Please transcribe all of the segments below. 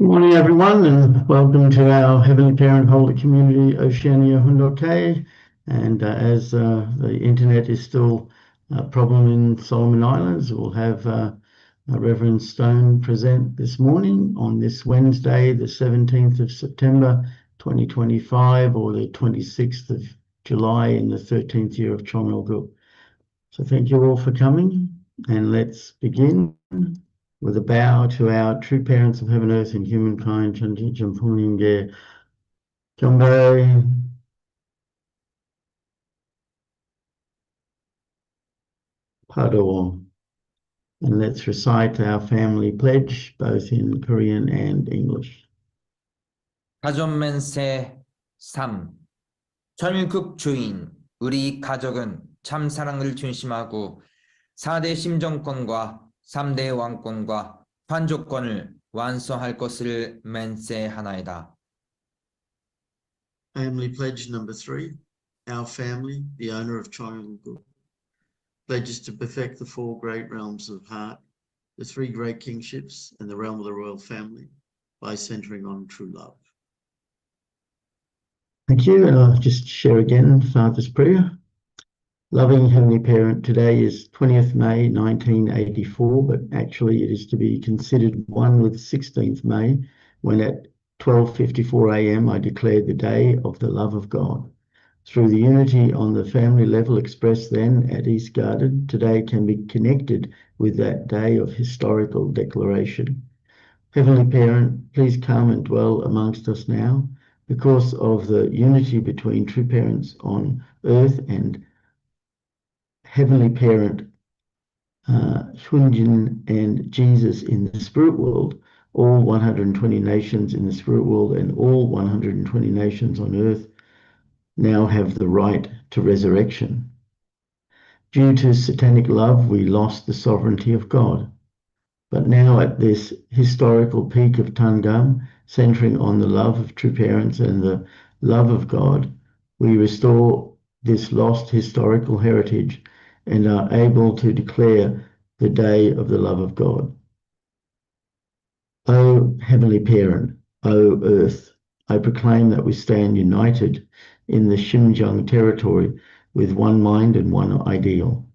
Good morning, everyone, and welcome to our Heavenly Parent Holder Community, Oceania Hundoke. And as the internet is still a problem in Solomon Islands, we'll have Reverend Stone present this morning on this Wednesday, the 17th of September, 2025, or the 26th of July in the 13th year of Chomilguk. So thank you all for coming, and let's begin with a bow to our true parents of heaven, earth, and humankind, Chanji Jampuninge, Jambe, Pado. And let's recite our family pledge, both in Korean and English. 가존맨세 3. 전율급 주인, 우리 가족은 참 사랑을 중심하고 4대 심정권과 3대 왕권과 판조권을 완성할 것을 맹세하나이다. Family pledge number 3. Our family, the owner of Chomilguk, pledges to perfect the 4 great realms of heart, the 3 great kingships, and the realm of the royal family by centering on true love. Thank you, and I'll just share again Father's prayer. Loving Heavenly Parent, today is 20th May 1984, but actually it is to be considered one with 16th May, when at 12:54 a.m. I declared the day of the love of God. Through the unity on the family level expressed then at East Garden, today can be connected with that day of historical declaration. Heavenly Parent, please come and dwell amongst us now, because of the unity between true parents on earth and Heavenly Parent, Shunjin and Jesus in the spirit world. All 120 nations in the spirit world and all 120 nations on earth now have the right to resurrection. Due to satanic love, we lost the sovereignty of God. But now at this historical peak of Tangam, centering on the love of true parents and the love of God, we restore this lost historical heritage and are able to declare the day of the love of God. O Heavenly Parent, O Earth, I proclaim that we stand united in the Xinjiang territory with one mind and one ideal.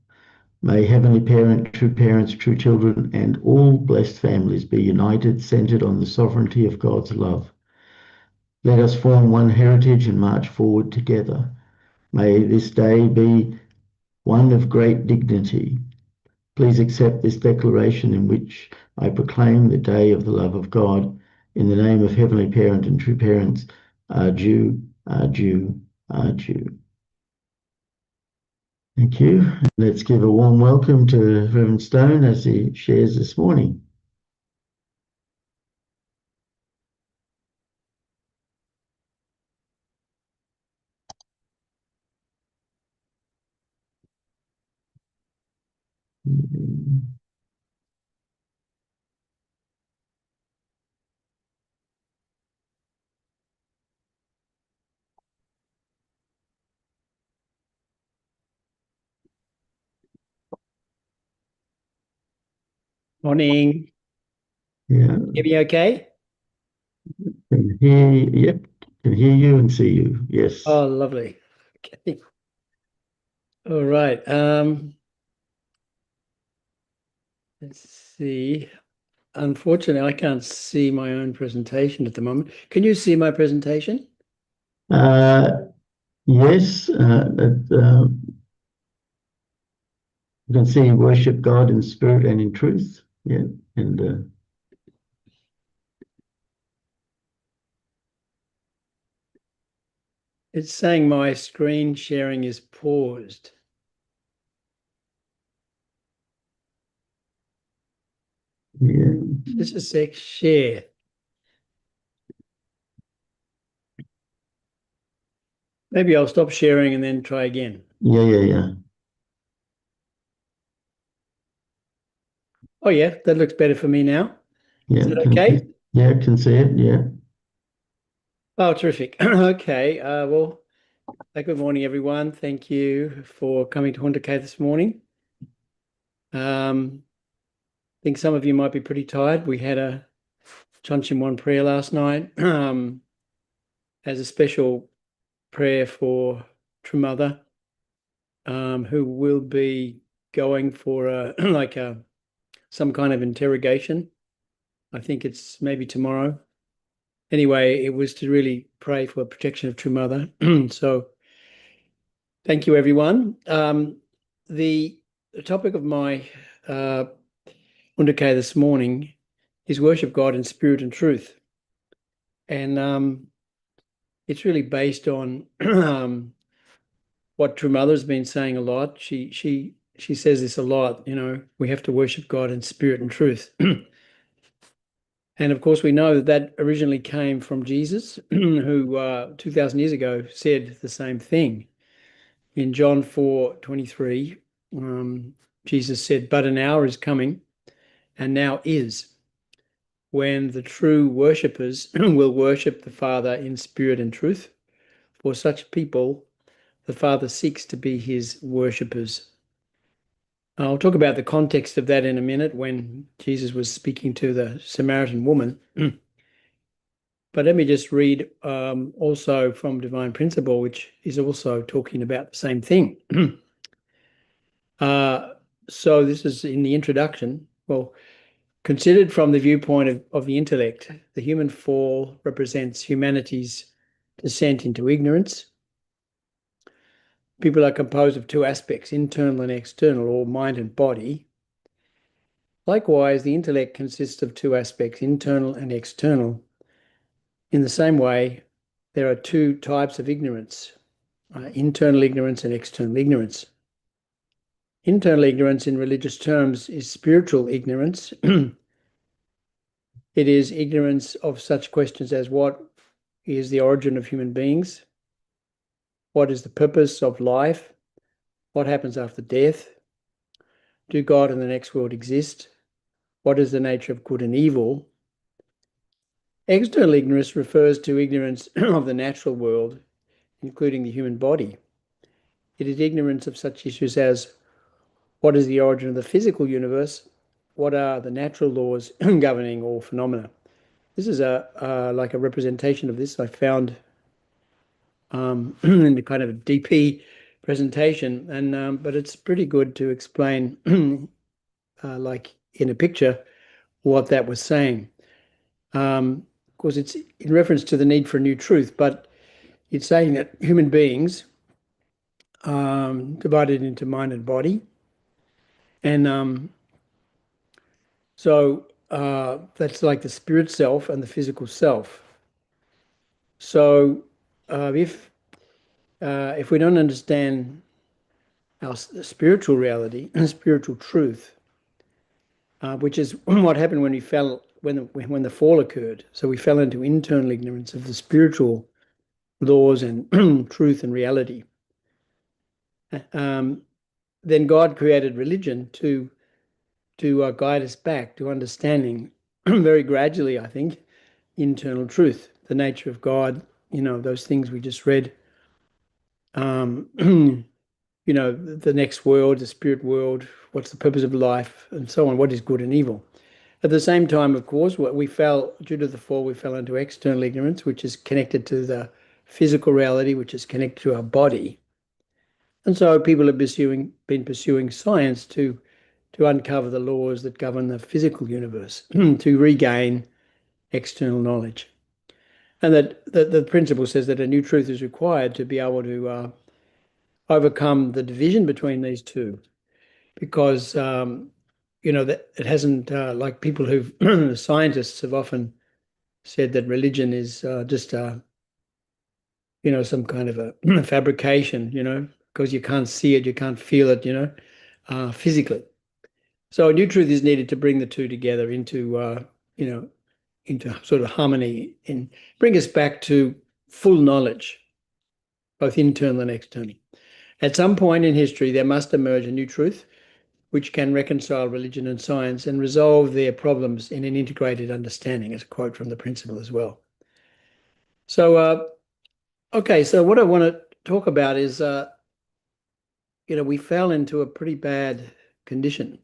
May Heavenly Parent, true parents, true children, and all blessed families be united, centered on the sovereignty of God's love. Let us form one heritage and march forward together. May this day be one of great dignity. Please accept this declaration in which I proclaim the day of the love of God in the name of Heavenly Parent and true parents, Arju, Arju, Arju. Thank you. Let's give a warm welcome to Reverend Stone as he shares this morning. Morning. Yeah. Hear me okay? Yep, can hear you and see you. Yes. Oh, lovely. Okay. All right. Let's see. Unfortunately, I can't see my own presentation at the moment. Can you see my presentation? Yes. You can see worship God in spirit and in truth. Yeah, and It's saying my screen sharing is paused. yeah. Just a sec, share. Maybe I'll stop sharing and then try again. Yeah. Oh yeah, that looks better for me now. Yeah. Is that okay? Yeah, I can see it. Yeah. Oh, terrific. Okay. Well, good morning, everyone. Thank you for coming to Hundoke this morning. I think some of you might be pretty tired. We had a Chonchim prayer last night as a special prayer for True Mother, who will be going for some kind of interrogation. I think it's maybe tomorrow. Anyway, it was to really pray for protection of True Mother. So thank you, everyone. The topic of my Undake this morning is worship God in spirit and truth. And it's really based on what True Mother's been saying a lot. She says this a lot, we have to worship God in spirit and truth. And of course, we know that originally came from Jesus, who 2,000 years ago said the same thing. In John 4:23, Jesus said, "But an hour is coming, and now is, when the true worshippers will worship the Father in spirit and truth. For such people, the Father seeks to be his worshippers." I'll talk about the context of that in a minute when Jesus was speaking to the Samaritan woman. But let me just read also from Divine Principle, which is also talking about the same thing. So this is in the introduction. Well, considered from the viewpoint of the intellect, the human fall represents humanity's descent into ignorance. People are composed of two aspects, internal and external, or mind and body. Likewise, the intellect consists of two aspects, internal and external. In the same way, there are two types of ignorance, internal ignorance and external ignorance. Internal ignorance in religious terms is spiritual ignorance. It is ignorance of such questions as what is the origin of human beings? What is the purpose of life? What happens after death? Do God and the next world exist? What is the nature of good and evil? External ignorance refers to ignorance of the natural world, including the human body. It is ignorance of such issues as what is the origin of the physical universe? What are the natural laws governing all phenomena? This is like a representation of this I found in the kind of DP presentation, and but it's pretty good to explain, like in a picture, what that was saying. Of course, it's in reference to the need for a new truth, but it's saying that human beings divided into mind and body, and so that's like the spirit self and the physical self. So if we don't understand our spiritual reality, spiritual truth, which is what happened when we fell, when the fall occurred. So we fell into internal ignorance of the spiritual laws and truth and reality. Then God created religion to guide us back to understanding very gradually, I think, internal truth, the nature of God, those things we just read. The next world, the spirit world, what's the purpose of life, and so on, what is good and evil. At the same time, of course, due to the fall, we fell into external ignorance, which is connected to the physical reality, which is connected to our body. And so people have been pursuing science to uncover the laws that govern the physical universe, to regain external knowledge. And that the principle says that a new truth is required to be able to overcome the division between these two, because that it hasn't, like people scientists have often said that religion is just some kind of a fabrication, because you can't see it, you can't feel it, physically. So a new truth is needed to bring the two together into sort of harmony and bring us back to full knowledge, both internal and external. At some point in history, there must emerge a new truth which can reconcile religion and science and resolve their problems in an integrated understanding, as a quote from the principle as well. So, okay, so what I want to talk about is, we fell into a pretty bad condition.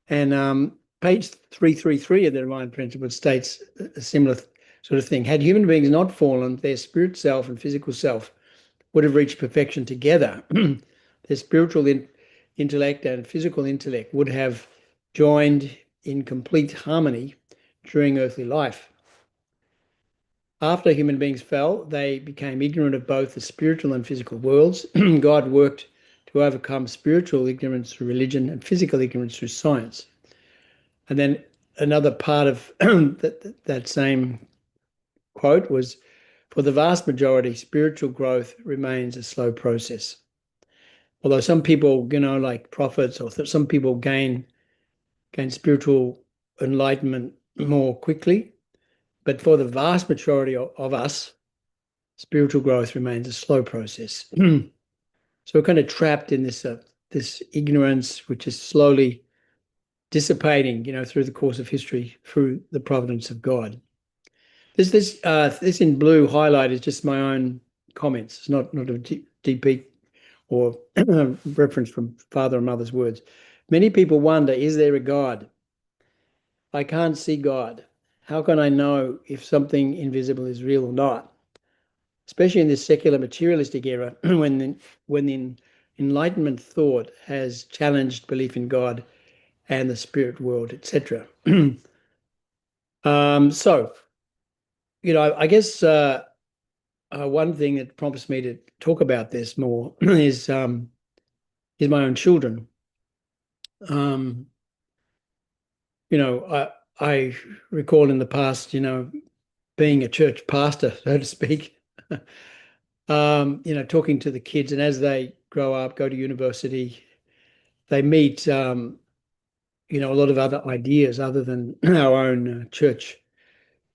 And page 333 of the Divine Principle states a similar sort of thing. Had human beings not fallen, their spirit self and physical self would have reached perfection together. Their spiritual intellect and physical intellect would have joined in complete harmony during earthly life. After human beings fell, they became ignorant of both the spiritual and physical worlds. God worked to overcome spiritual ignorance through religion and physical ignorance through science. And then another part of that same quote was, for the vast majority, spiritual growth remains a slow process. Although some people, like prophets, or some people gain spiritual enlightenment more quickly, but for the vast majority of us, spiritual growth remains a slow process. So we're kind of trapped in this ignorance, which is slowly dissipating, through the course of history, through the providence of God. This in blue highlight is just my own comments. It's not a DP or reference from father and mother's words. Many people wonder, is there a God? I can't see God. How can I know if something invisible is real or not? Especially in this secular materialistic era, when the Enlightenment thought has challenged belief in God and the spirit world, etc. So, I guess one thing that prompts me to talk about this more is my own children. I recall in the past, being a church pastor, so to speak, talking to the kids, and as they grow up, go to university, they meet, a lot of other ideas other than our own church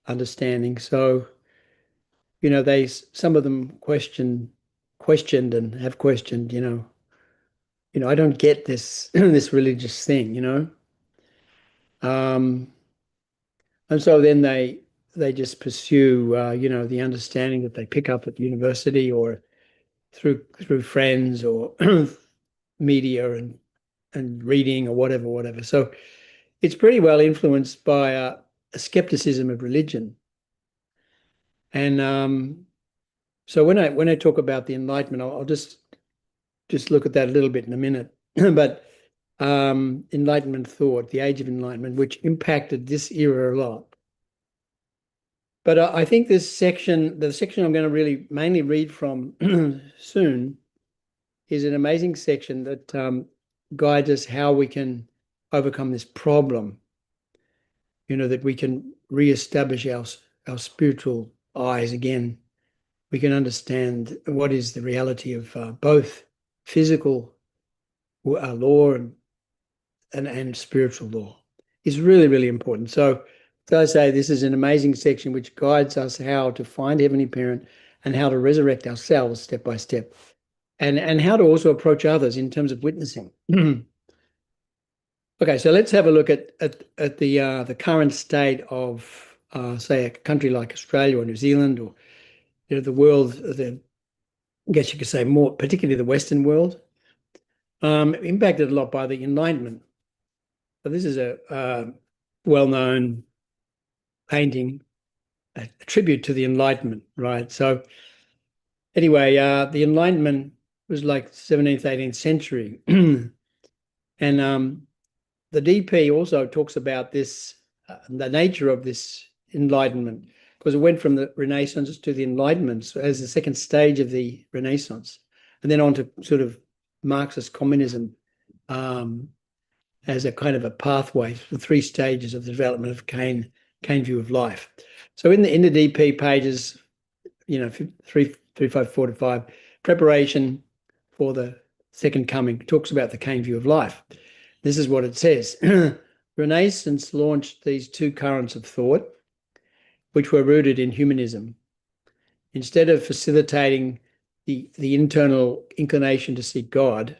understanding. So, some of them questioned and have questioned, I don't get this this religious thing, and so then they just pursue, the understanding that they pick up at university or through friends or media and reading or whatever. So it's pretty well influenced by a skepticism of religion. And so when I talk about the Enlightenment, I'll just look at that a little bit in a minute. But Enlightenment thought, the Age of Enlightenment, which impacted this era a lot. But I think the section I'm going to really mainly read from soon, is an amazing section that guides us how we can overcome this problem. That we can reestablish our spiritual eyes again. We can understand what is the reality of both physical law and spiritual law. Is really, really important. So, as I say, this is an amazing section which guides us how to find Heavenly Parent and how to resurrect ourselves step by step, and how to also approach others in terms of witnessing. Okay, so let's have a look at the current state of, say, a country like Australia or New Zealand, or the world. I guess you could say more, particularly the Western world, impacted a lot by the Enlightenment. So this is a well-known painting, a tribute to the Enlightenment, right? So anyway, the Enlightenment was like 17th, 18th century. And the DP also talks about this, the nature of this Enlightenment, because it went from the Renaissance to the Enlightenment as the second stage of the Renaissance, and then on to sort of Marxist communism as a kind of a pathway, the three stages of the development of Kane view of life. So in the DP pages, 354 to 5, preparation for the second coming, talks about the Kane view of life. This is what it says. Renaissance launched these two currents of thought, which were rooted in humanism. Instead of facilitating the internal inclination to seek God,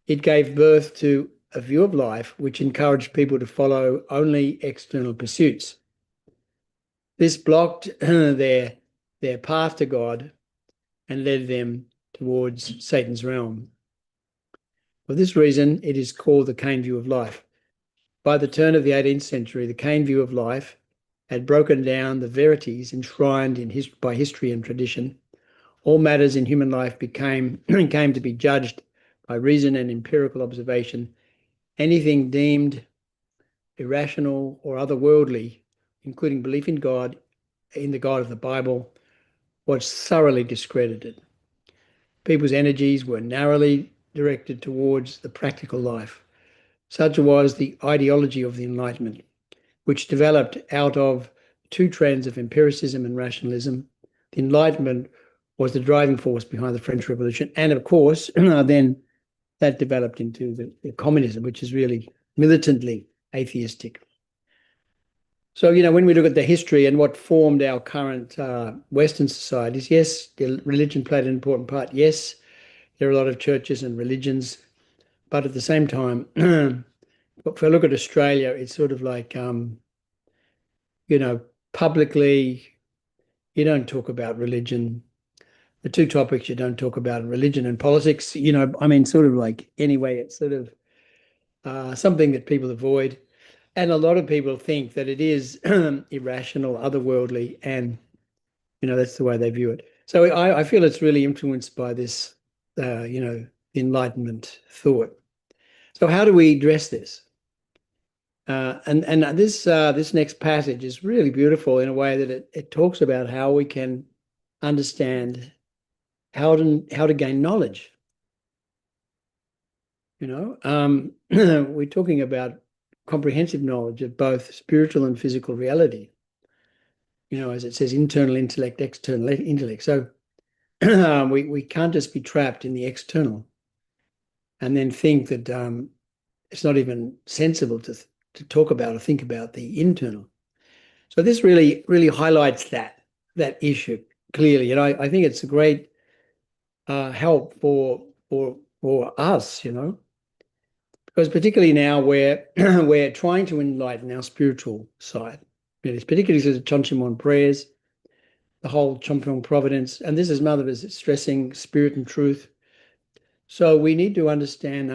it gave birth to a view of life which encouraged people to follow only external pursuits. This blocked their path to God and led them towards Satan's realm. For this reason, it is called the Kane view of life. by the turn of the 18th century, the Kane view of life had broken down the verities enshrined by history and tradition. All matters in human life came to be judged by reason and empirical observation. Anything deemed irrational or otherworldly, including belief in God, in the God of the Bible, was thoroughly discredited. People's energies were narrowly directed towards the practical life. Such was the ideology of the Enlightenment, which developed out of two trends of empiricism and rationalism. The Enlightenment was the driving force behind the French Revolution. And of course, then that developed into the communism, which is really militantly atheistic. So, when we look at the history and what formed our current Western societies, yes, religion played an important part. Yes, there are a lot of churches and religions, but at the same time, if I look at Australia, it's sort of like, publicly, you don't talk about religion. The two topics you don't talk about are religion and politics. Sort of like, anyway, it's sort of something that people avoid. And a lot of people think that it is irrational, otherworldly, and, that's the way they view it. So I feel it's really influenced by this, Enlightenment thought. So how do we address this? And this next passage is really beautiful in a way that it talks about how we can understand how to gain knowledge. We're talking about comprehensive knowledge of both spiritual and physical reality. As it says, internal intellect, external intellect. So we can't just be trapped in the external and then think that it's not even sensible to talk about or think about the internal. So this really, really highlights that issue clearly. And I think it's a great help for us, because particularly now we're trying to enlighten our spiritual side. Particularly through the Chonchimon prayers, the whole Chompong Providence, and this is Mother is stressing spirit and truth. So we need to understand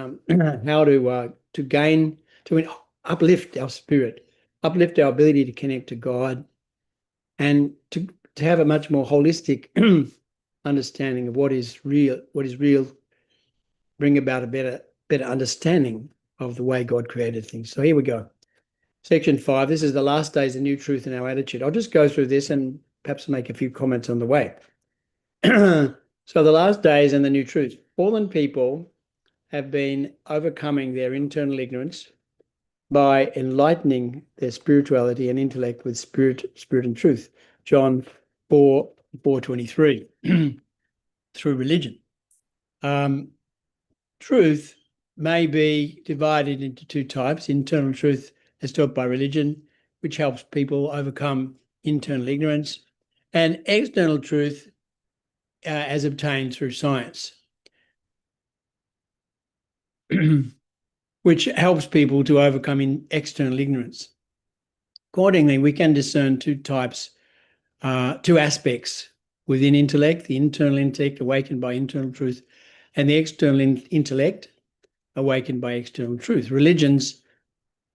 how to gain, to uplift our spirit, uplift our ability to connect to God, and to have a much more holistic understanding of what is real, bring about a better understanding of the way God created things. So here we go. Section 5, this is the last days, the new truth in our attitude. I'll just go through this and perhaps make a few comments on the way. So the last days and the new truth. Fallen people have been overcoming their internal ignorance by enlightening their spirituality and intellect with spirit and truth. John 4:23 through religion. Truth may be divided into two types: internal truth as taught by religion, which helps people overcome internal ignorance, and external truth as obtained through science, which helps people to overcome external ignorance. Accordingly, we can discern two types, two aspects within intellect: the internal intellect awakened by internal truth, and the external intellect awakened by external truth. Religions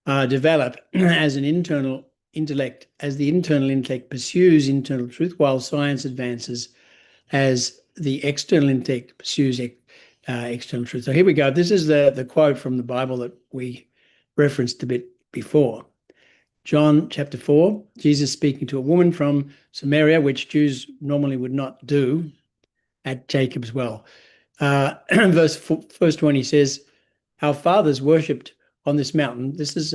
develop as an internal intellect, as the internal intellect pursues internal truth, while science advances as the external intellect pursues external truth. So here we go. This is the quote from the Bible that we referenced a bit before. John chapter 4, Jesus speaking to a woman from Samaria, which Jews normally would not do, at Jacob's well. Verse 20 says, "Our fathers worshipped on this mountain." This is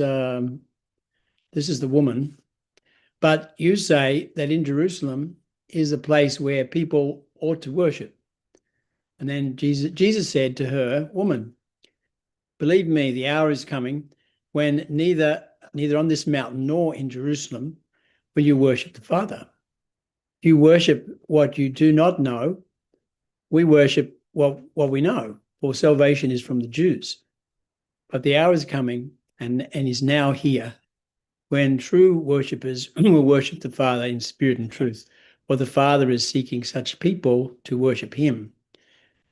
the woman. "But you say that in Jerusalem is a place where people ought to worship." And then Jesus said to her, "Woman, believe me, the hour is coming when neither on this mountain nor in Jerusalem will you worship the Father. You worship what you do not know. We worship what we know, for salvation is from the Jews. But the hour is coming and is now here when true worshippers will worship the Father in spirit and truth, for the Father is seeking such people to worship him.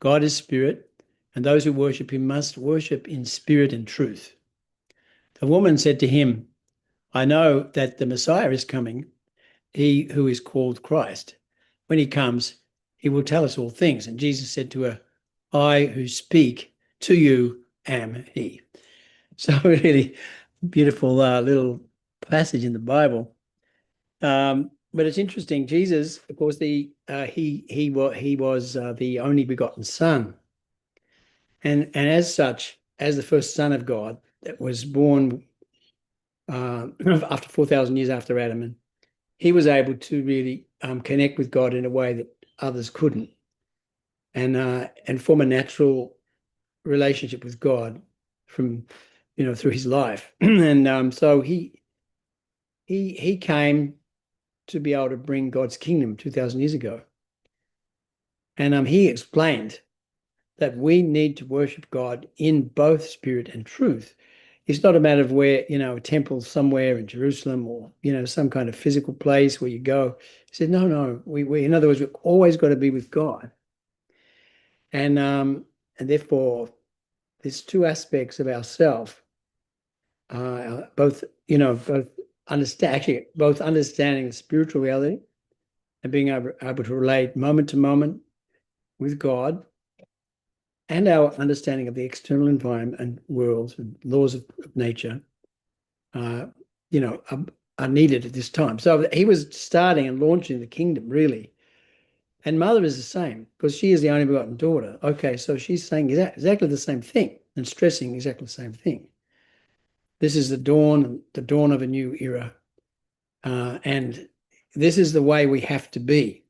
God is spirit, and those who worship him must worship in spirit and truth. The woman said to him, I know that the Messiah is coming, he who is called Christ. When he comes, he will tell us all things. And Jesus said to her, I who speak to you am he. So really beautiful little passage in the Bible. But it's interesting. Jesus, of course, he was the only begotten Son, and as such, as the first Son of God that was born after 4,000 years after Adam, and he was able to really connect with God in a way that others couldn't, and form a natural relationship with God from through his life, and so he came to be able to bring God's kingdom 2,000 years ago. And he explained that we need to worship God in both spirit and truth. It's not a matter of where, a temple somewhere in Jerusalem or, some kind of physical place where you go. He said, no, we in other words, we've always got to be with God. And therefore, there's two aspects of ourself, both understanding the spiritual reality and being able to relate moment to moment with God, and our understanding of the external environment and worlds and laws of nature, are needed at this time. So he was starting and launching the kingdom, really. And Mother is the same, because she is the only begotten daughter. Okay, so she's saying exactly the same thing and stressing exactly the same thing. This is the dawn of a new era. And this is the way we have to be.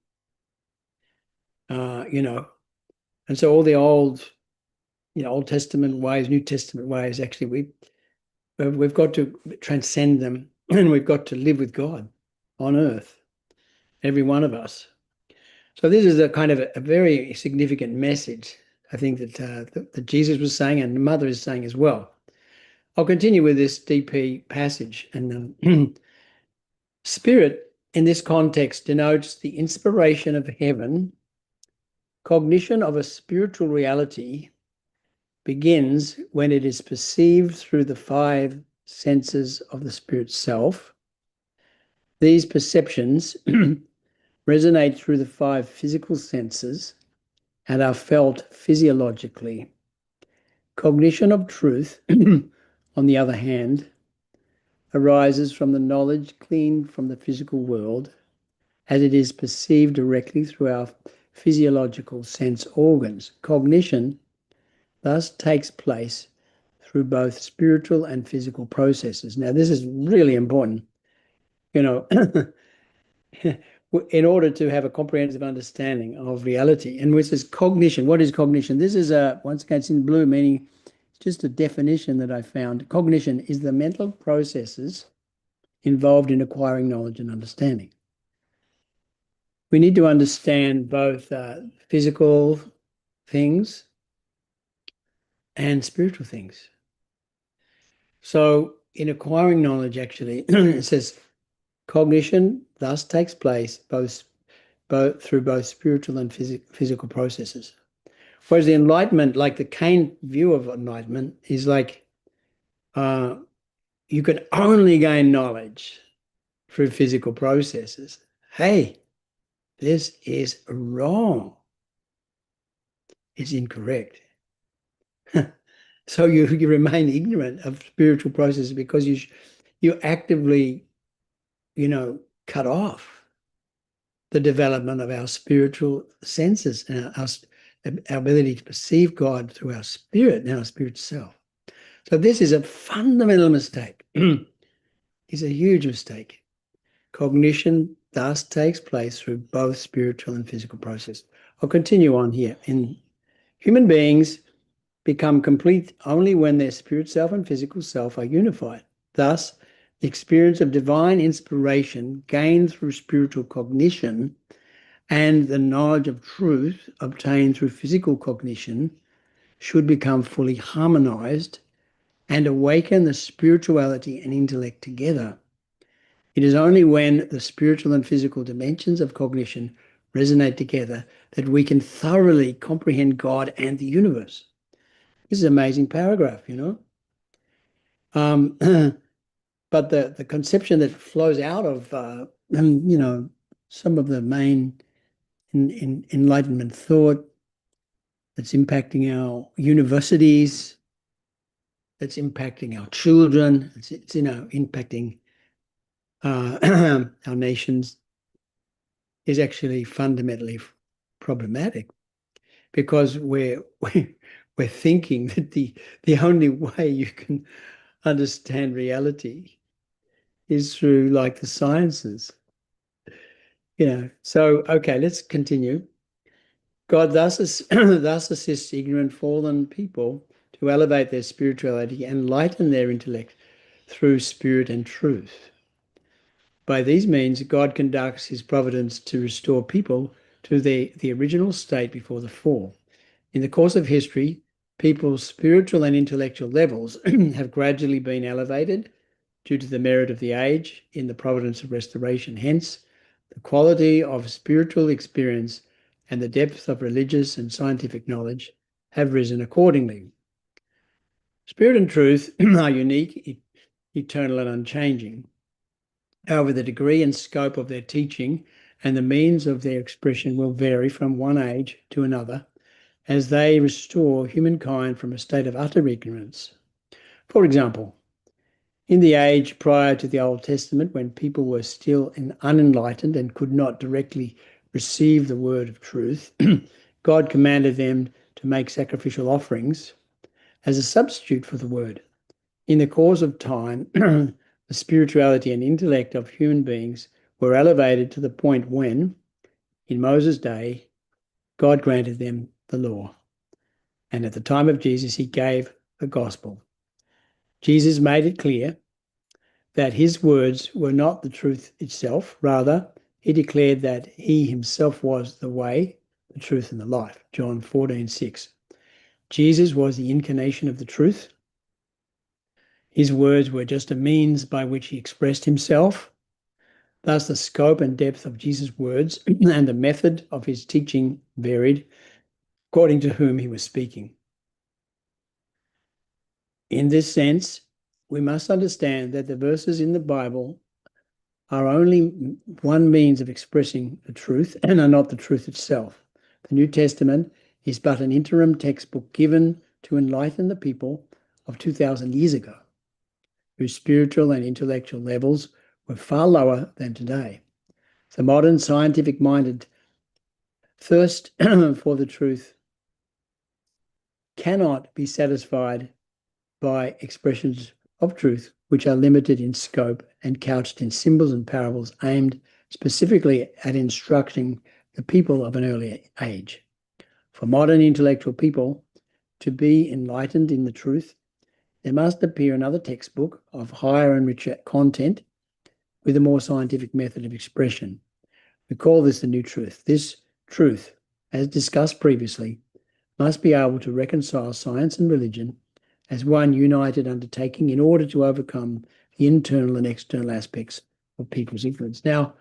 And so all the Old Testament ways, New Testament ways, actually we've got to transcend them, and we've got to live with God on earth, every one of us. So this is a kind of a very significant message, I think, that Jesus was saying, and the Mother is saying as well. I'll continue with this DP passage. And spirit in this context denotes the inspiration of heaven. Cognition of a spiritual reality begins when it is perceived through the five senses of the spirit self. These perceptions resonate through the five physical senses and are felt physiologically. Cognition of truth, on the other hand, arises from the knowledge gleaned from the physical world, as it is perceived directly through our physiological sense organs. Cognition thus takes place through both spiritual and physical processes. Now, this is really important. In order to have a comprehensive understanding of reality, and which is cognition. What is cognition? This is once again, it's in blue, meaning it's just a definition that I found. Cognition is the mental processes involved in acquiring knowledge and understanding. We need to understand both physical things and spiritual things. So in acquiring knowledge, actually, it says cognition thus takes place both through both spiritual and physical processes. Whereas the enlightenment, like the Cain view of enlightenment, is like you can only gain knowledge through physical processes. Hey, this is wrong. It's incorrect. So you remain ignorant of spiritual processes because you actively, cut off the development of our spiritual senses and our ability to perceive God through our spirit and our spirit self. So this is a fundamental mistake. It's a huge mistake. Cognition thus takes place through both spiritual and physical processes. I'll continue on here. In human beings become complete only when their spirit self and physical self are unified. Thus, the experience of divine inspiration gained through spiritual cognition and the knowledge of truth obtained through physical cognition should become fully harmonized and awaken the spirituality and intellect together. It is only when the spiritual and physical dimensions of cognition resonate together that we can thoroughly comprehend God and the universe. This is an amazing paragraph, But the conception that flows out of some of the main Enlightenment thought that's impacting our universities, that's impacting our children, it's impacting our nations, is actually fundamentally problematic, because we're thinking that the only way you can understand reality is through like the sciences. So okay, let's continue. God thus assists ignorant, fallen people to elevate their spirituality and lighten their intellect through spirit and truth. By these means, God conducts his providence to restore people to the original state before the fall. In the course of history, people's spiritual and intellectual levels have gradually been elevated due to the merit of the age in the providence of restoration. Hence, the quality of spiritual experience and the depth of religious and scientific knowledge have risen accordingly. Spirit and truth are unique, eternal, and unchanging. However, the degree and scope of their teaching and the means of their expression will vary from one age to another as they restore humankind from a state of utter ignorance. For example, in the age prior to the Old Testament, when people were still unenlightened and could not directly receive the word of truth, God commanded them to make sacrificial offerings as a substitute for the word. In the course of time, the spirituality and intellect of human beings were elevated to the point when, in Moses' day, God granted them the law. And at the time of Jesus, he gave the gospel. Jesus made it clear that his words were not the truth itself. Rather, he declared that he himself was the way, the truth, and the life. John 14:6. Jesus was the incarnation of the truth. His words were just a means by which he expressed himself. Thus, the scope and depth of Jesus' words and the method of his teaching varied according to whom he was speaking. In this sense, we must understand that the verses in the Bible are only one means of expressing the truth and are not the truth itself. The New Testament is but an interim textbook given to enlighten the people of 2,000 years ago, whose spiritual and intellectual levels were far lower than today. The modern scientific-minded thirst for the truth cannot be satisfied by expressions of truth which are limited in scope and couched in symbols and parables aimed specifically at instructing the people of an earlier age. For modern intellectual people to be enlightened in the truth, there must appear another textbook of higher and richer content with a more scientific method of expression. We call this the new truth. This truth, as discussed previously, must be able to reconcile science and religion as one united undertaking in order to overcome the internal and external aspects of people's ignorance. Now,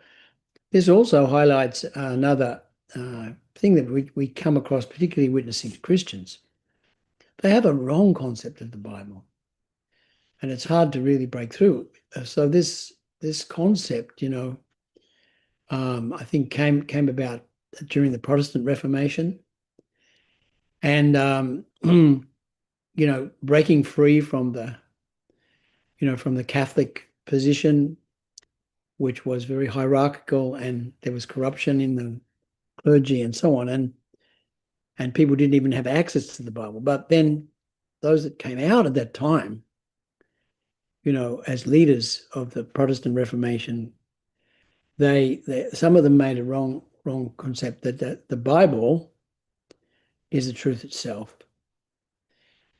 this also highlights another thing that we come across, particularly witnessing to Christians. They have a wrong concept of the Bible, and it's hard to really break through. So this concept, I think came about during the Protestant Reformation, and breaking free from the Catholic position, which was very hierarchical, and there was corruption in the clergy and so on, and people didn't even have access to the Bible. But then those that came out at that time, as leaders of the Protestant Reformation, they some of them made a wrong concept that the Bible is the truth itself.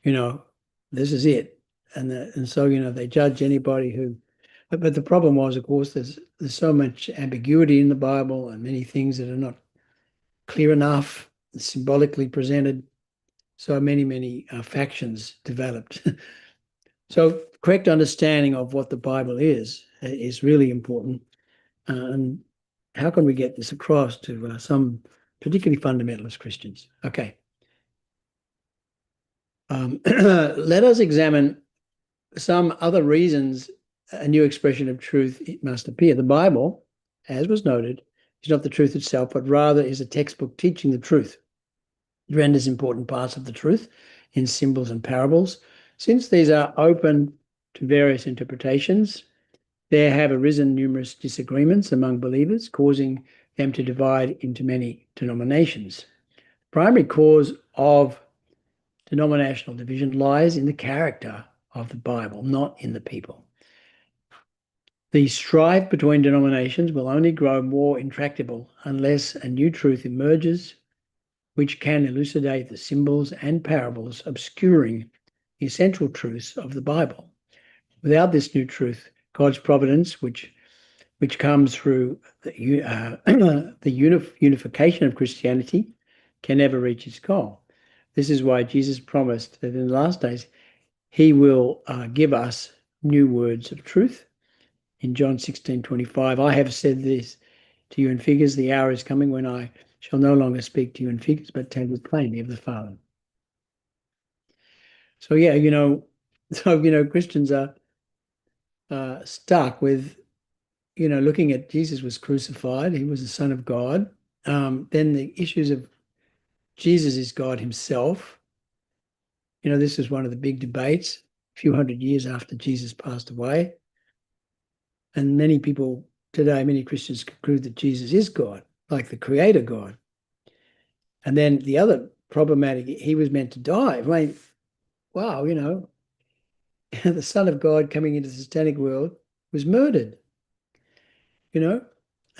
This is it. And so, they judge anybody who, but the problem was, of course, there's so much ambiguity in the Bible and many things that are not clear enough, symbolically presented. So many factions developed. So correct understanding of what the Bible is really important. And how can we get this across to some particularly fundamentalist Christians? Okay. Let us examine some other reasons a new expression of truth must appear. The Bible, as was noted, is not the truth itself, but rather is a textbook teaching the truth. It renders important parts of the truth in symbols and parables. Since these are open to various interpretations, there have arisen numerous disagreements among believers, causing them to divide into many denominations. The primary cause of denominational division lies in the character of the Bible, not in the people. The strife between denominations will only grow more intractable unless a new truth emerges which can elucidate the symbols and parables obscuring the essential truths of the Bible. Without this new truth, God's providence, which comes through the unification of Christianity, can never reach its goal. This is why Jesus promised that in the last days, he will give us new words of truth. In John 16:25, I have said this to you in figures, the hour is coming when I shall no longer speak to you in figures, but tell you plainly of the Father. So yeah, Christians are stuck with, looking at Jesus was crucified, he was the Son of God. Then the issues of Jesus is God himself. This is one of the big debates a few hundred years after Jesus passed away. And many people today, many Christians conclude that Jesus is God, like the creator God. And then the other problematic, he was meant to die. I mean, wow, the Son of God coming into the satanic world was murdered, and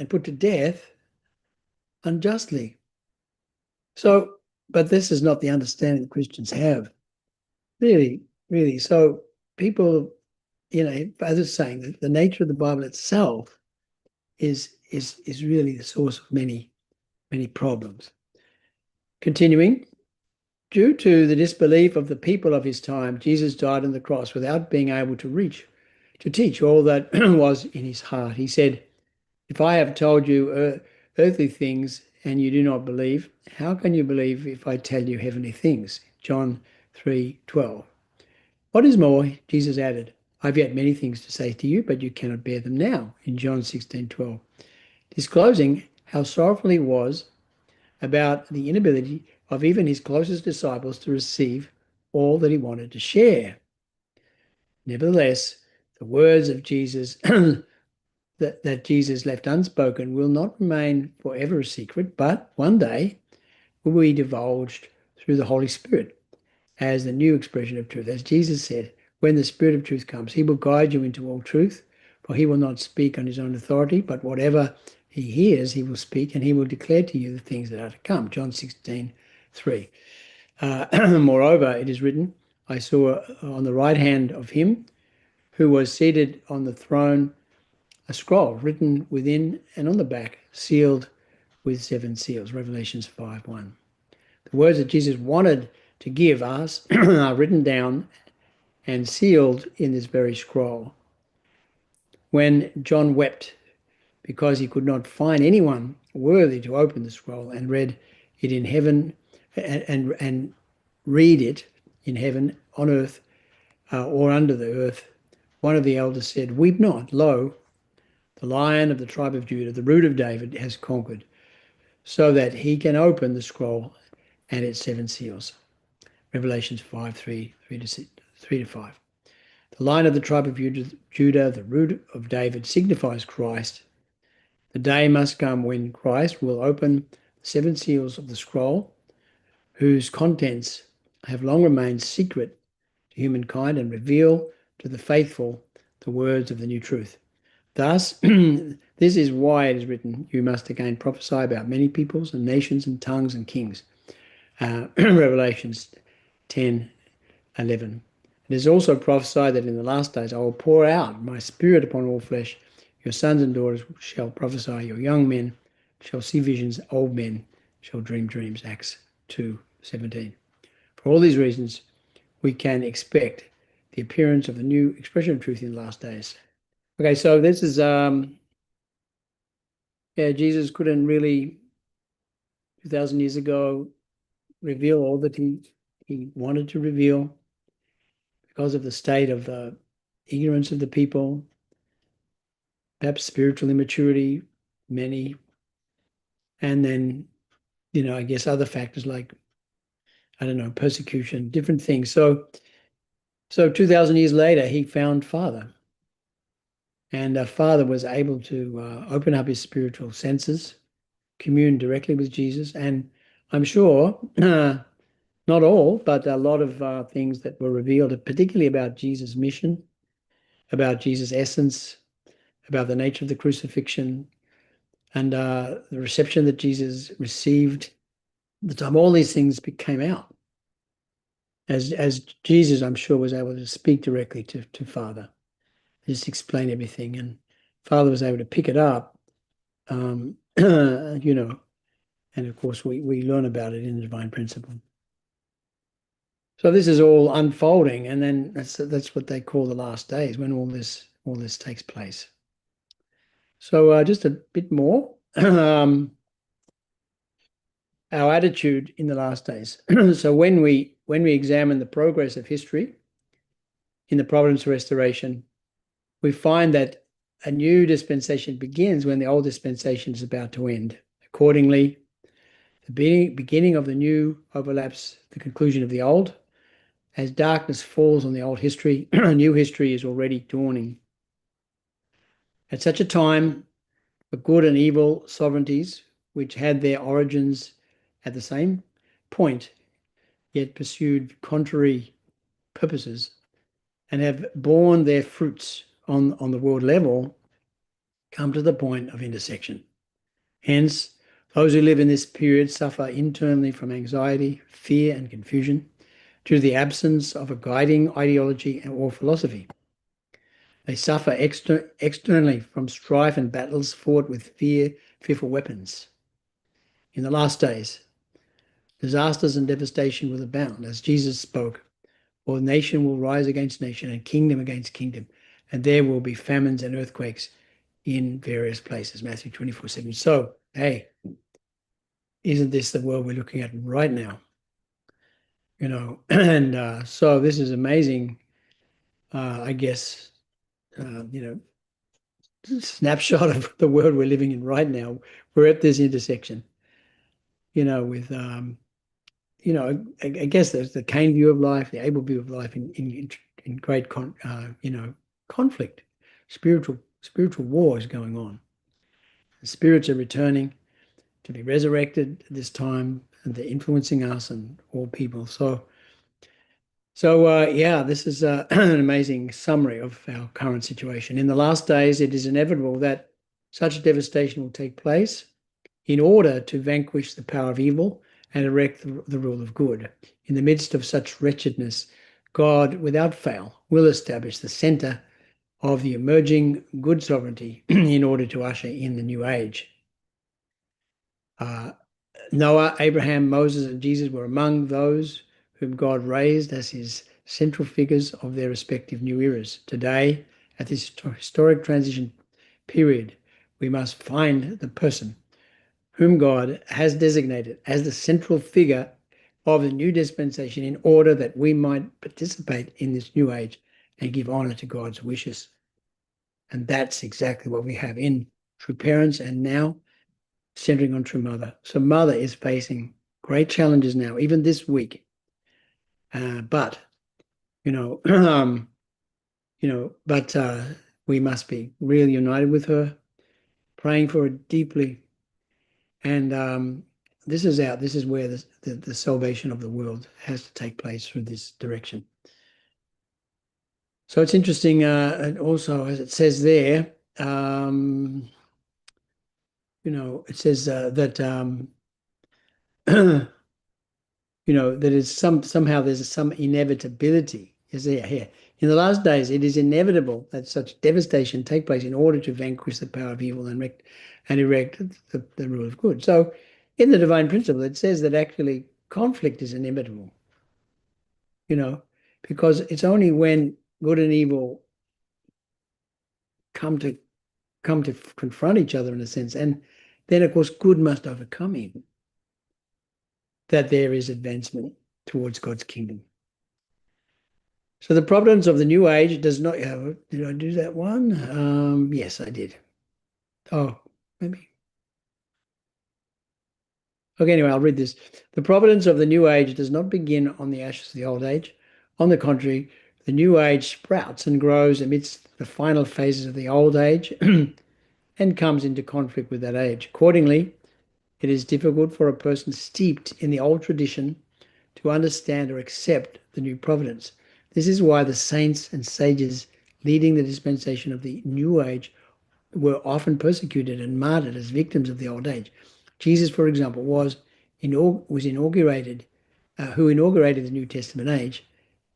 put to death unjustly. So, but this is not the understanding that Christians have. Really, really. So people, as it's saying, the nature of the Bible itself is really the source of many, many problems. Continuing, due to the disbelief of the people of his time, Jesus died on the cross without being able to teach all that was in his heart. He said, if I have told you earthly things and you do not believe, how can you believe if I tell you heavenly things? John 3:12. What is more, Jesus added, I've yet many things to say to you, but you cannot bear them now, in John 16:12, disclosing how sorrowful he was about the inability of even his closest disciples to receive all that he wanted to share. Nevertheless, the words of Jesus that Jesus left unspoken will not remain forever a secret, but one day will be divulged through the Holy Spirit as the new expression of truth. As Jesus said, when the Spirit of truth comes, he will guide you into all truth, for he will not speak on his own authority, but whatever he hears, he will speak, and he will declare to you the things that are to come. John 16:3. Moreover, it is written, I saw on the right hand of him who was seated on the throne a scroll written within and on the back, sealed with 7 seals. Revelations 5:1. The words that Jesus wanted to give us are written down and sealed in this very scroll. When John wept because he could not find anyone worthy to open the scroll and read it in heaven and read it in heaven, on earth, or under the earth, one of the elders said, weep not, lo, the Lion of the tribe of Judah, the Root of David, has conquered, so that he can open the scroll and its 7 seals. Revelations 5:3-5. The Lion of the tribe of Judah, the Root of David, signifies Christ. The day must come when Christ will open the 7 seals of the scroll, whose contents have long remained secret to humankind, and reveal to the faithful the words of the new truth. Thus, this is why it is written, you must again prophesy about many peoples and nations and tongues and kings. Revelations 10:11. It is also prophesied that in the last days I will pour out my spirit upon all flesh. Your sons and daughters shall prophesy, your young men shall see visions, old men shall dream dreams. Acts 2:17. For all these reasons, we can expect the appearance of the new expression of truth in the last days. Okay, so this is, Jesus couldn't really, 2,000 years ago, reveal all that he wanted to reveal, because of the state of the ignorance of the people, perhaps spiritual immaturity, many, and then, I guess other factors like, I don't know, persecution, different things. So 2,000 years later, he found Father. And Father was able to open up his spiritual senses, commune directly with Jesus. And I'm sure, not all, but a lot of things that were revealed, particularly about Jesus' mission, about Jesus' essence, about the nature of the crucifixion, and the reception that Jesus received at the time. All these things came out as Jesus, I'm sure, was able to speak directly to Father, just explain everything, and Father was able to pick it up, and of course we learn about it in the divine principle. So this is all unfolding, and then that's what they call the last days, when all this takes place. So just a bit more. Our attitude in the last days. So when we examine the progress of history in the providence of restoration, we find that a new dispensation begins when the old dispensation is about to end. Accordingly, the beginning of the new overlaps the conclusion of the old. As darkness falls on the old history, a new history is already dawning. At such a time, the good and evil sovereignties, which had their origins at the same point, yet pursued contrary purposes, and have borne their fruits on the world level, come to the point of intersection. Hence, those who live in this period suffer internally from anxiety, fear, and confusion due to the absence of a guiding ideology or philosophy. They suffer externally from strife and battles fought with fearful weapons. In the last days, disasters and devastation will abound, as Jesus spoke, for nation will rise against nation and kingdom against kingdom, and there will be famines and earthquakes in various places. Matthew 24:7. So, hey, isn't this the world we're looking at right now? And so this is amazing, I guess, snapshot of the world we're living in right now. We're at this intersection, with, I guess there's the Cain view of life, the Abel view of life in great, conflict. Spiritual war is going on. The spirits are returning to be resurrected at this time, and they're influencing us and all people. So this is an amazing summary of our current situation. In the last days, it is inevitable that such devastation will take place in order to vanquish the power of evil and erect the rule of good. In the midst of such wretchedness, God, without fail, will establish the center of the emerging good sovereignty in order to usher in the new age. Noah, Abraham, Moses, and Jesus were among those whom God raised as his central figures of their respective new eras. Today, at this historic transition period, we must find the person whom God has designated as the central figure of the new dispensation in order that we might participate in this new age and give honor to God's wishes. And that's exactly what we have in True Parents, and now centering on True Mother. So Mother is facing great challenges now, even this week. But we must be really united with her, praying for her deeply. And this is where the salvation of the world has to take place, through this direction. So it's interesting, and also, as it says there, it says that that is somehow there's some inevitability is there here. In the last days, it is inevitable that such devastation take place in order to vanquish the power of evil and erect the rule of good. So in the divine principle, it says that actually conflict is inevitable, because it's only when good and evil come to confront each other, in a sense, and then of course good must overcome evil, that there is advancement towards God's kingdom. So the providence of the new age does not, did I do that one? Yes, I did. Oh, maybe. Okay, anyway, I'll read this. The providence of the new age does not begin on the ashes of the old age. On the contrary, the new age sprouts and grows amidst the final phases of the old age and comes into conflict with that age. Accordingly, it is difficult for a person steeped in the old tradition to understand or accept the new providence. This is why the saints and sages leading the dispensation of the new age were often persecuted and martyred as victims of the old age. Jesus, for example, who inaugurated the New Testament age,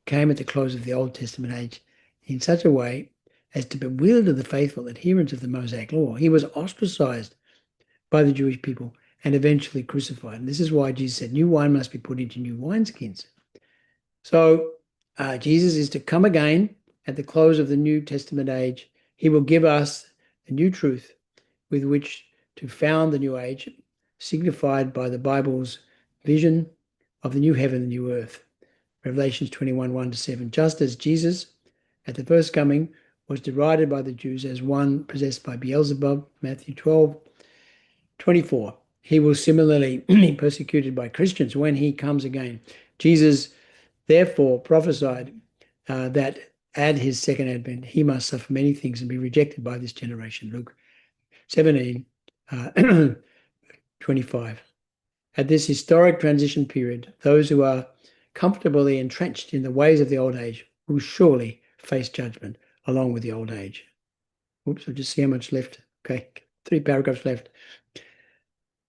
came at the close of the Old Testament age in such a way as to bewilder the faithful adherents of the Mosaic law. He was ostracized by the Jewish people and eventually crucified. And this is why Jesus said, new wine must be put into new wineskins. So Jesus is to come again at the close of the New Testament age. He will give us the new truth with which to found the new age, signified by the Bible's vision of the new heaven and new earth. Revelations 21, 1-7. Just as Jesus at the first coming was derided by the Jews as one possessed by Beelzebub, Matthew 12, 24. He will similarly be persecuted by Christians when he comes again. Jesus therefore prophesied that at his second advent, he must suffer many things and be rejected by this generation. Luke 17, 25. At this historic transition period, those who are comfortably entrenched in the ways of the old age will surely face judgment along with the old age. Oops, I'll just see how much left. Okay, 3 paragraphs left.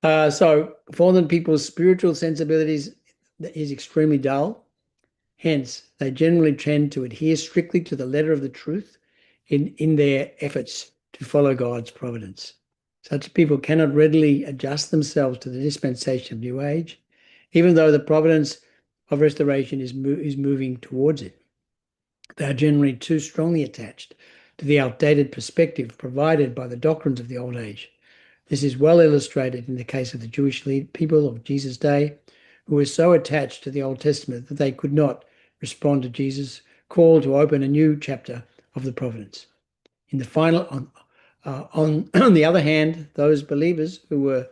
So fallen people's spiritual sensibilities is extremely dull. Hence, they generally tend to adhere strictly to the letter of the truth in their efforts to follow God's providence. Such people cannot readily adjust themselves to the dispensation of New Age, even though the providence of restoration is moving towards it. They are generally too strongly attached to the outdated perspective provided by the doctrines of the Old Age. This is well illustrated in the case of the Jewish people of Jesus' day, who were so attached to the Old Testament that they could not respond to Jesus' call to open a new chapter of the providence. In the final, on the other hand, those believers who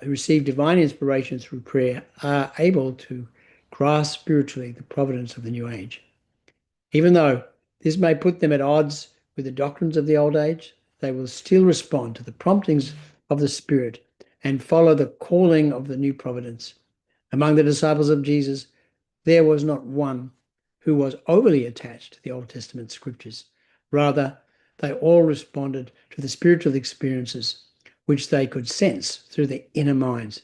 receive divine inspiration through prayer are able to grasp spiritually the providence of the new age. Even though this may put them at odds with the doctrines of the old age, they will still respond to the promptings of the Spirit and follow the calling of the new providence. Among the disciples of Jesus, there was not one who was overly attached to the Old Testament scriptures. Rather, they all responded to the spiritual experiences which they could sense through their inner minds.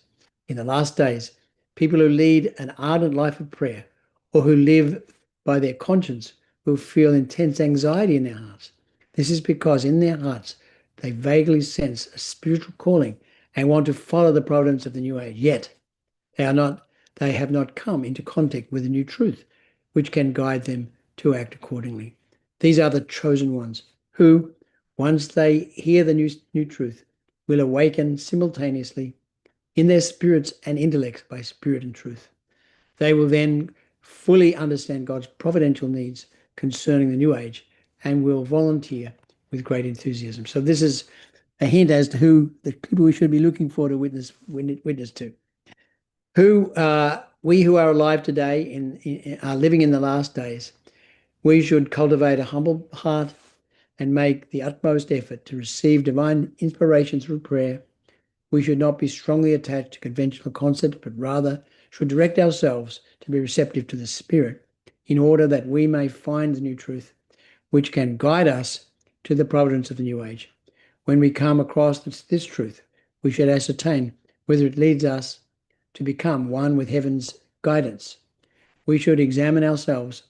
In the last days, people who lead an ardent life of prayer or who live by their conscience will feel intense anxiety in their hearts. This is because in their hearts they vaguely sense a spiritual calling and want to follow the providence of the new age. Yet they have not come into contact with the new truth, which can guide them to act accordingly. These are the chosen ones who, once they hear the new truth, will awaken simultaneously in their spirits and intellects by spirit and truth. They will then fully understand God's providential needs concerning the new age and will volunteer with great enthusiasm. So this is a hint as to who the people we should be looking for to witness to. We who are alive today are living in the last days. We should cultivate a humble heart and make the utmost effort to receive divine inspiration through prayer. We should not be strongly attached to conventional concepts, but rather should direct ourselves to be receptive to the Spirit in order that we may find the new truth, which can guide us to the providence of the new age. When we come across this truth, we should ascertain whether it leads us to become one with heaven's guidance. We should examine ourselves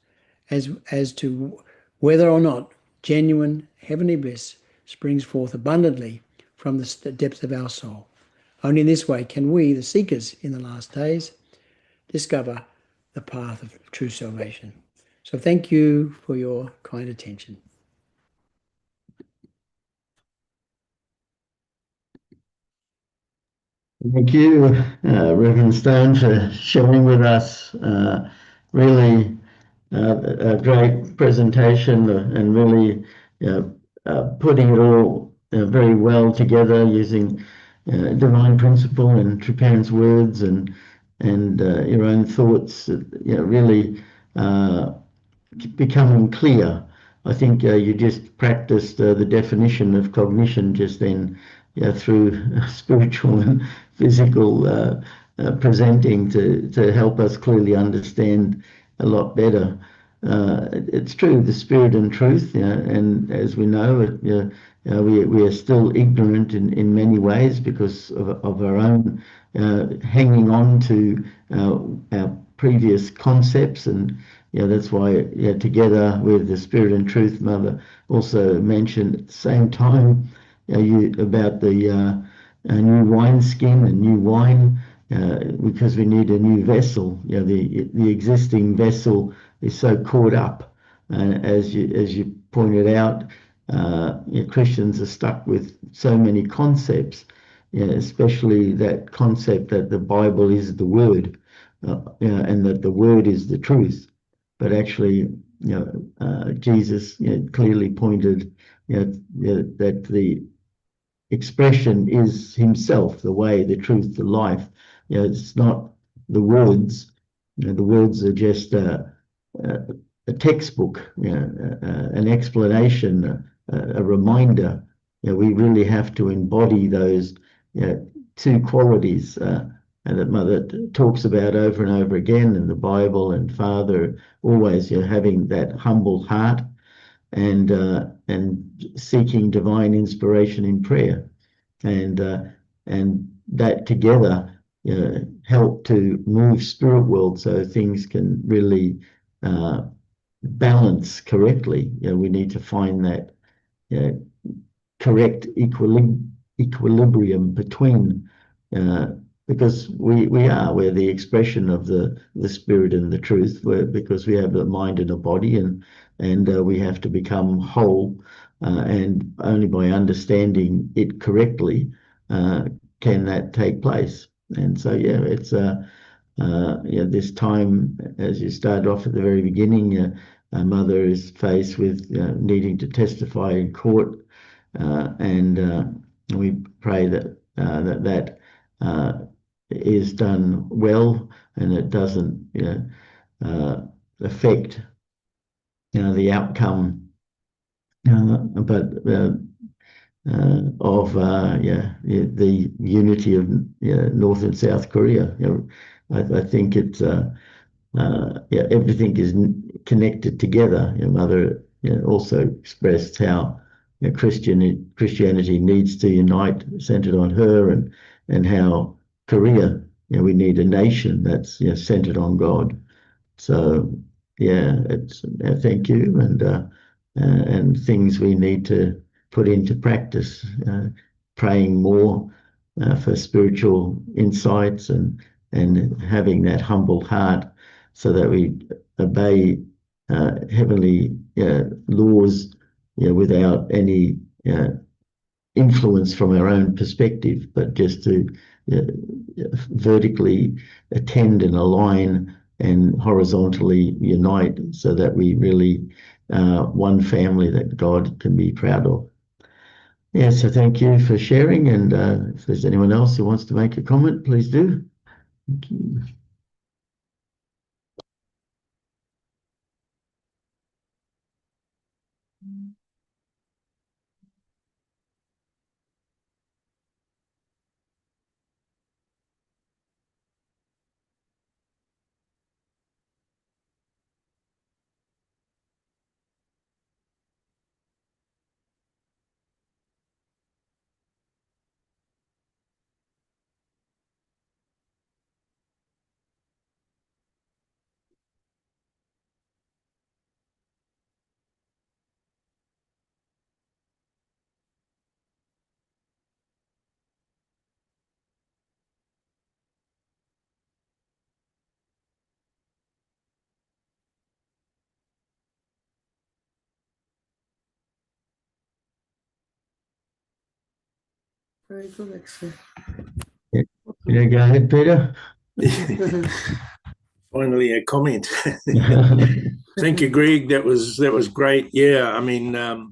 as to whether or not genuine heavenly bliss springs forth abundantly from the depths of our soul. Only in this way can we, the seekers in the last days, discover the path of true salvation. So thank you for your kind attention. Thank you, Reverend Stone, for sharing with us really a great presentation and really putting it all very well together using divine principle and true parents' words and your own thoughts. Really becoming clear. I think you just practiced the definition of cognition just then, through spiritual and physical presenting to help us clearly understand a lot better. It's true, the spirit and truth, and as we know, we are still ignorant in many ways because of our own hanging on to our previous concepts, and that's why together with the spirit and truth, Mother also mentioned at the same time about the new wineskin and new wine, because we need a new vessel. The existing vessel is so caught up, as you pointed out. Christians are stuck with so many concepts, especially that concept that the Bible is the Word, and that the Word is the truth. But actually, Jesus clearly pointed that the expression is himself, the way, the truth, the life. It's not the words. The words are just a textbook, an explanation, a reminder. We really have to embody those two qualities, and that Mother talks about over and over again in the Bible, and Father always having that humble heart and seeking divine inspiration in prayer, and that together help to move spirit world so things can really balance correctly. We need to find that correct equilibrium between, because we're the expression of the spirit and the truth, because we have a mind and a body, and we have to become whole, and only by understanding it correctly can that take place. And so it's this time, as you started off at the very beginning, Mother is faced with needing to testify in court, and we pray that that is done well, and it doesn't affect the outcome, but of the unity of North and South Korea. I think it's everything is connected together. Mother also expressed how Christianity needs to unite, centered on her, and how Korea, we need a nation that's centered on God. So it's thank you, and things we need to put into practice, praying more for spiritual insights, and having that humble heart so that we obey heavenly laws without any influence from our own perspective, but just to vertically attend and align and horizontally unite, so that we really one family that God can be proud of. So thank you for sharing, and if there's anyone else who wants to make a comment, please do. Thank you. Very good, actually. Go ahead, Peter. Mm-hmm. Finally, a comment. Thank you, Greg. That was great. Yeah, I mean, that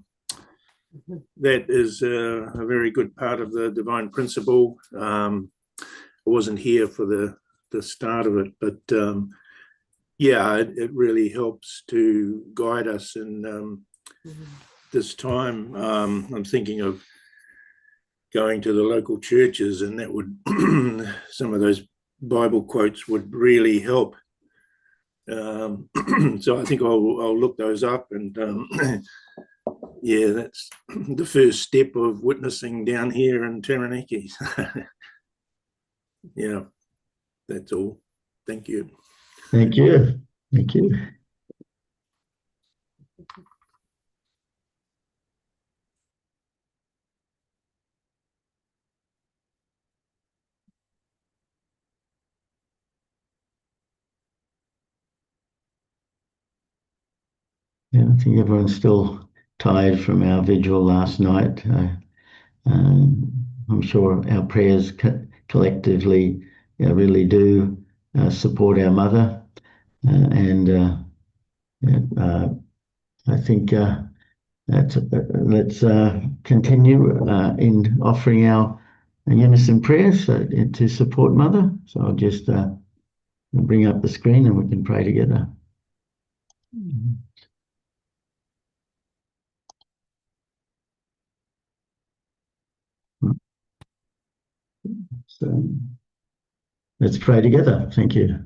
is a very good part of the divine principle. I wasn't here for the start of it, but yeah, it really helps to guide us in this time. I'm thinking of going to the local churches, and that would some of those Bible quotes would really help. So I think I'll look those up, and yeah, that's the first step of witnessing down here in Taranaki. Yeah, that's all. Thank you. Thank you. Thank you. Yeah, I think everyone's still tired from our vigil last night. I'm sure our prayers collectively really do support our mother, and I think let's continue in offering our unison prayers to support mother. So I'll just bring up the screen and we can pray together. So let's pray together. Thank you.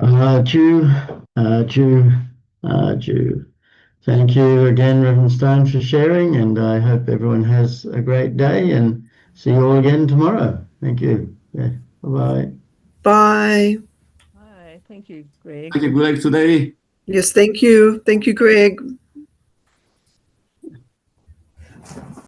Jew, Jew, Jew. Thank you again, Reverend Stone, for sharing, and I hope everyone has a great day and see you all again tomorrow. Thank you. Yeah. Bye-bye. Bye. Hi, thank you, Greg. Thank you, Greg, today. Yes, thank you. Thank you, Greg.